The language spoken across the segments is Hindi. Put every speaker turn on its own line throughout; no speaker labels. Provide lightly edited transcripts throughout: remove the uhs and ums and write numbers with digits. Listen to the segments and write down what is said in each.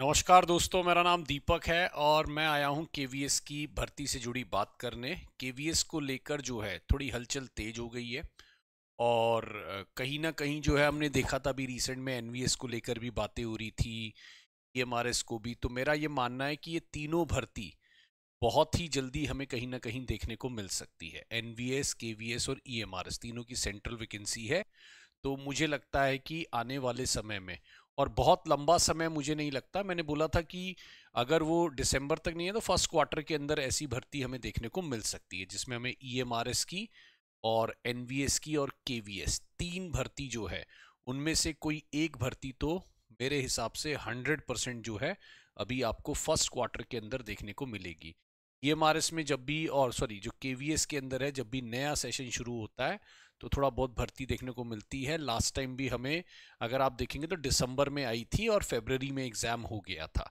नमस्कार दोस्तों, मेरा नाम दीपक है और मैं आया हूं केवीएस की भर्ती से जुड़ी बात करने। केवीएस को लेकर जो है थोड़ी हलचल तेज हो गई है और कहीं ना कहीं जो है हमने देखा था अभी रिसेंट में एनवीएस को लेकर भी बातें हो रही थी, ईएमआरएस को भी। तो मेरा ये मानना है कि ये तीनों भर्ती बहुत ही जल्दी हमें कहीं ना कहीं देखने को मिल सकती है। एनवीएस, केवीएस और ईएमआरएस तीनों की सेंट्रल वैकेंसी है। तो मुझे लगता है कि आने वाले समय में, और बहुत लंबा समय मुझे नहीं लगता, मैंने बोला था कि अगर वो दिसंबर तक नहीं है तो फर्स्ट क्वार्टर के अंदर ऐसी भर्ती हमें देखने को मिल सकती है जिसमें हमें ईएमआरएस की और एनवीएस की और केवीएस तीन भर्ती जो है उनमें से कोई एक भर्ती तो मेरे हिसाब से 100% जो है अभी आपको फर्स्ट क्वार्टर के अंदर देखने को मिलेगी। ईएमआरएस में जब भी, और सॉरी, जो केवीएस के अंदर है, जब भी नया सेशन शुरू होता है तो थोड़ा बहुत भर्ती देखने को मिलती है। लास्ट टाइम भी हमें, अगर आप देखेंगे तो दिसंबर में आई थी और फरवरी में एग्जाम हो गया था।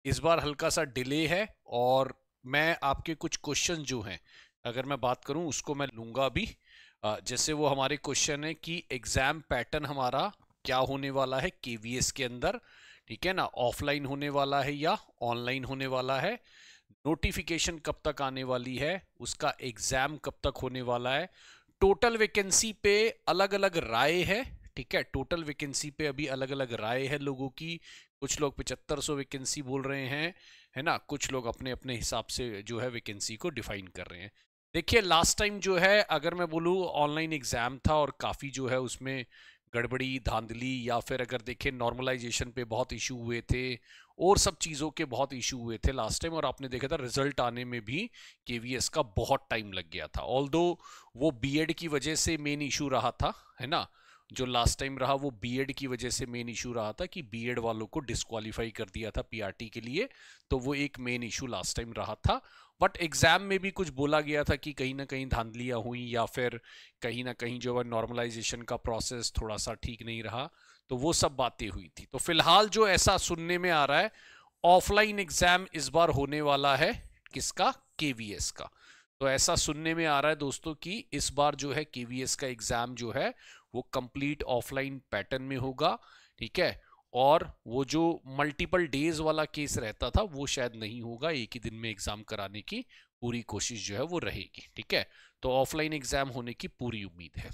इस बार हल्का सा डिले है और मैं आपके कुछ क्वेश्चन जो हैं, अगर मैं बात करूं उसको मैं लूंगा अभी। जैसे वो हमारे क्वेश्चन है कि एग्जाम पैटर्न हमारा क्या होने वाला है केवीएस के अंदर, ठीक है ना, ऑफलाइन होने वाला है या ऑनलाइन होने वाला है, नोटिफिकेशन कब तक आने वाली है, उसका एग्जाम कब तक होने वाला है, टोटल वैकेंसी पे अलग अलग राय है। ठीक है, टोटल वैकेंसी पे अभी अलग अलग राय है लोगों की। कुछ लोग 7500 वैकेंसी बोल रहे हैं, है ना, कुछ लोग अपने अपने हिसाब से जो है वैकेंसी को डिफाइन कर रहे हैं। देखिए, लास्ट टाइम जो है अगर मैं बोलूँ ऑनलाइन एग्जाम था और काफ़ी जो है उसमें गड़बड़ी धांधली, या फिर अगर देखें नॉर्मलाइजेशन पे बहुत इशू हुए थे और सब चीज़ों के बहुत इशू हुए थे लास्ट टाइम, और आपने देखा था रिजल्ट आने में भी केवीएस का बहुत टाइम लग गया था। ऑल्दो वो बीएड की वजह से मेन इशू रहा था, है ना, जो लास्ट टाइम रहा वो बीएड की वजह से मेन इशू रहा था कि बीएड वालों को डिस्क्वालीफाई कर दिया था पीआरटी के लिए। तो वो एक मेन इशू लास्ट टाइम रहा था। बट एग्जाम में भी कुछ बोला गया था कि कहीं ना कहीं धांधलियां हुई या फिर कहीं ना कहीं जो है नॉर्मलाइजेशन का प्रोसेस थोड़ा सा ठीक नहीं रहा। तो वो सब बातें हुई थी। तो फिलहाल जो ऐसा सुनने में आ रहा है, ऑफलाइन एग्जाम इस बार होने वाला है, किसका, केवीएस का। तो ऐसा सुनने में आ रहा है दोस्तों कि इस बार जो है केवीएस का एग्जाम जो है वो कंप्लीट ऑफलाइन पैटर्न में होगा। ठीक है, और वो जो मल्टीपल डेज वाला केस रहता था वो शायद नहीं होगा, एक ही दिन में एग्जाम कराने की पूरी कोशिश जो है वो रहेगी। ठीक है, तो ऑफलाइन एग्जाम होने की पूरी उम्मीद है।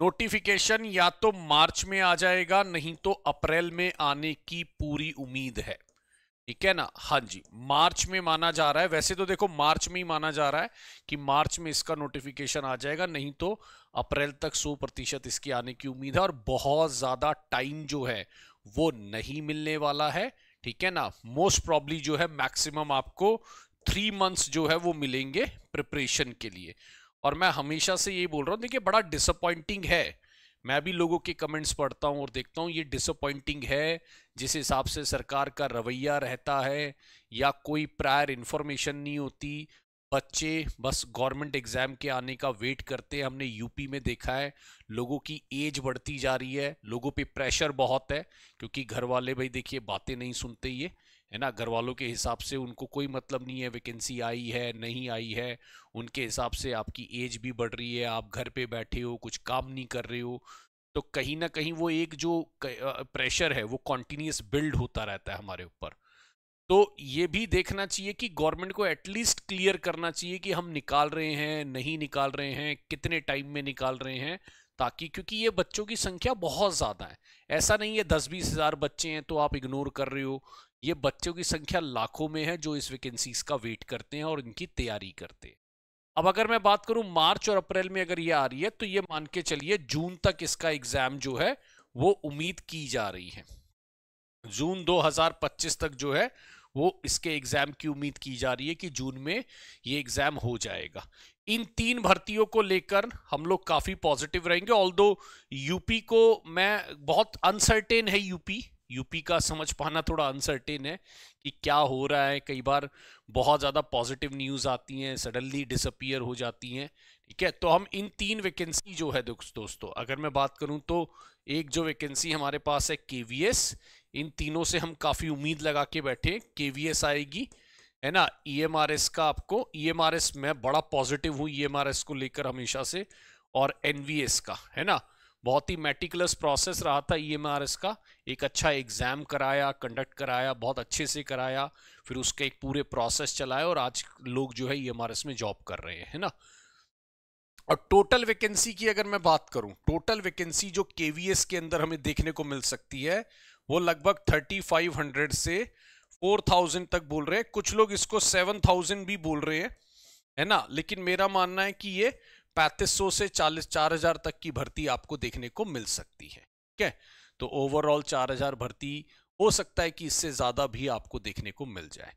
नोटिफिकेशन या तो मार्च में आ जाएगा, नहीं तो अप्रैल में आने की पूरी उम्मीद है। ठीक है ना, हाँ जी, मार्च में माना जा रहा है। वैसे तो देखो मार्च में ही माना जा रहा है कि मार्च में इसका नोटिफिकेशन आ जाएगा, नहीं तो अप्रैल तक 100% इसकी आने की उम्मीद है। और बहुत ज्यादा टाइम जो है वो नहीं मिलने वाला है। ठीक है ना, मोस्ट प्रॉब्ली जो है मैक्सिमम आपको 3 मंथ्स जो है वो मिलेंगे प्रिपरेशन के लिए। और मैं हमेशा से ये बोल रहा हूँ, देखिए बड़ा डिसअपॉइंटिंग है, मैं भी लोगों के कमेंट्स पढ़ता हूँ और देखता हूँ, ये डिसअपॉइंटिंग है जिस हिसाब से सरकार का रवैया रहता है, या कोई प्रायर इन्फॉर्मेशन नहीं होती। बच्चे बस गवर्नमेंट एग्जाम के आने का वेट करते हैं। हमने यूपी में देखा है, लोगों की एज बढ़ती जा रही है, लोगों पे प्रेशर बहुत है, क्योंकि घर वाले भाई देखिए बातें नहीं सुनते, ये है ना, घर वालों के हिसाब से उनको कोई मतलब नहीं है वैकेंसी आई है नहीं आई है। उनके हिसाब से आपकी एज भी बढ़ रही है, आप घर पे बैठे हो, कुछ काम नहीं कर रहे हो, तो कहीं ना कहीं वो एक जो प्रेशर है वो कॉन्टिन्यूस बिल्ड होता रहता है हमारे ऊपर। तो ये भी देखना चाहिए कि गवर्नमेंट को एटलीस्ट क्लियर करना चाहिए कि हम निकाल रहे हैं नहीं निकाल रहे हैं, कितने टाइम में निकाल रहे हैं, ताकि, क्योंकि ये बच्चों की संख्या बहुत ज़्यादा है। ऐसा नहीं है 10-20 हज़ार बच्चे हैं तो आप इग्नोर कर रहे हो, ये बच्चों की संख्या लाखों में है जो इस वैकेंसीज का वेट करते हैं और इनकी तैयारी करते हैं। अब अगर मैं बात करूं मार्च और अप्रैल में अगर ये आ रही है तो ये मान के चलिए जून तक इसका एग्जाम जो है वो उम्मीद की जा रही है। जून 2025 तक जो है वो इसके एग्जाम की उम्मीद की जा रही है कि जून में ये एग्जाम हो जाएगा। इन तीन भर्तियों को लेकर हम लोग काफी पॉजिटिव रहेंगे। ऑल्दो यूपी को मैं, बहुत अनसर्टेन है यूपी, यूपी का समझ पाना थोड़ा अनसर्टेन है कि क्या हो रहा है। कई बार बहुत ज़्यादा पॉजिटिव न्यूज़ आती हैं, सडनली डिसअपियर हो जाती हैं। ठीक है, तो हम इन तीन वैकेंसी जो है दोस्तों अगर मैं बात करूं तो एक जो वैकेंसी हमारे पास है केवीएस, इन तीनों से हम काफ़ी उम्मीद लगा के बैठे, केवीएस आएगी, है ना। ईएमआरएस का, आपको ईएमआरएस मैं बड़ा पॉजिटिव हूँ ईएमआरएस को लेकर हमेशा से, और एनवीएस का, है ना, बहुत ही मेटिकुलस प्रोसेस रहा था ईएमआरएस का। एक अच्छा एग्जाम कराया, कंडक्ट कराया, बहुत अच्छे से कराया, फिर उसका एक पूरे प्रोसेस चलाया और आज लोग जो है ईएमआरएस में जॉब कर रहे हैं, है ना। और टोटल वैकेंसी की अगर मैं बात करूं, टोटल वैकेंसी जो केवीएस के अंदर हमें देखने को मिल सकती है वो लगभग 3500 से 4000 तक बोल रहे हैं। कुछ लोग इसको 7000 भी बोल रहे हैं, है ना। लेकिन मेरा मानना है कि ये 3500 से 4000 तक की भर्ती आपको देखने को मिल सकती है, ठीक है। तो ओवरऑल 4000 भर्ती हो सकता है कि इससे ज्यादा भी आपको देखने को मिल जाए।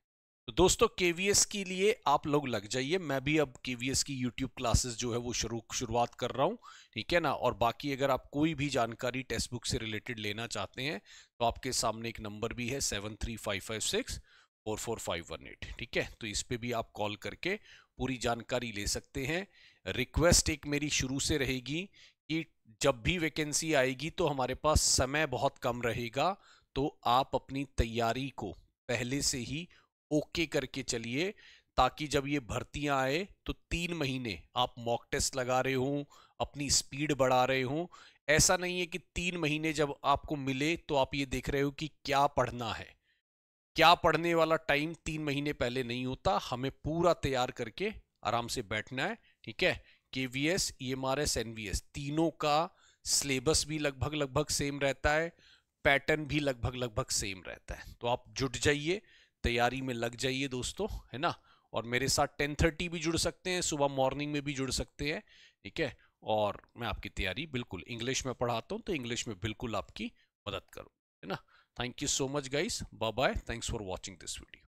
तो दोस्तों केवीएस के लिए आप लोग लग जाइए। मैं भी अब केवीएस की यूट्यूब क्लासेस जो है वो शुरुआत कर रहा हूँ, ठीक है ना। और बाकी अगर आप कोई भी जानकारी टेक्स्ट बुक से रिलेटेड लेना चाहते हैं तो आपके सामने एक नंबर भी है 7355644518, ठीक है। तो इस पे भी आप कॉल करके पूरी जानकारी ले सकते हैं। रिक्वेस्ट एक मेरी शुरू से रहेगी कि जब भी वैकेंसी आएगी तो हमारे पास समय बहुत कम रहेगा, तो आप अपनी तैयारी को पहले से ही ओके करके चलिए, ताकि जब ये भर्तियां आए तो 3 महीने आप मॉक टेस्ट लगा रहे हो, अपनी स्पीड बढ़ा रहे हो। ऐसा नहीं है कि 3 महीने जब आपको मिले तो आप ये देख रहे हो कि क्या पढ़ना है। क्या पढ़ने वाला टाइम 3 महीने पहले नहीं होता, हमें पूरा तैयार करके आराम से बैठना है, ठीक है। केवीएस, ईएमआरएस, एनवीएस तीनों का सिलेबस भी लगभग लगभग सेम रहता है, पैटर्न भी लगभग लगभग सेम रहता है। तो आप जुट जाइए, तैयारी में लग जाइए दोस्तों, है ना। और मेरे साथ 10:30 भी जुड़ सकते हैं, सुबह मॉर्निंग में भी जुड़ सकते हैं, ठीक है। और मैं आपकी तैयारी बिल्कुल इंग्लिश में पढ़ाता हूँ, तो इंग्लिश में बिल्कुल आपकी मदद करूँ, है ना। Thank you so much guys, bye bye, thanks for watching this video.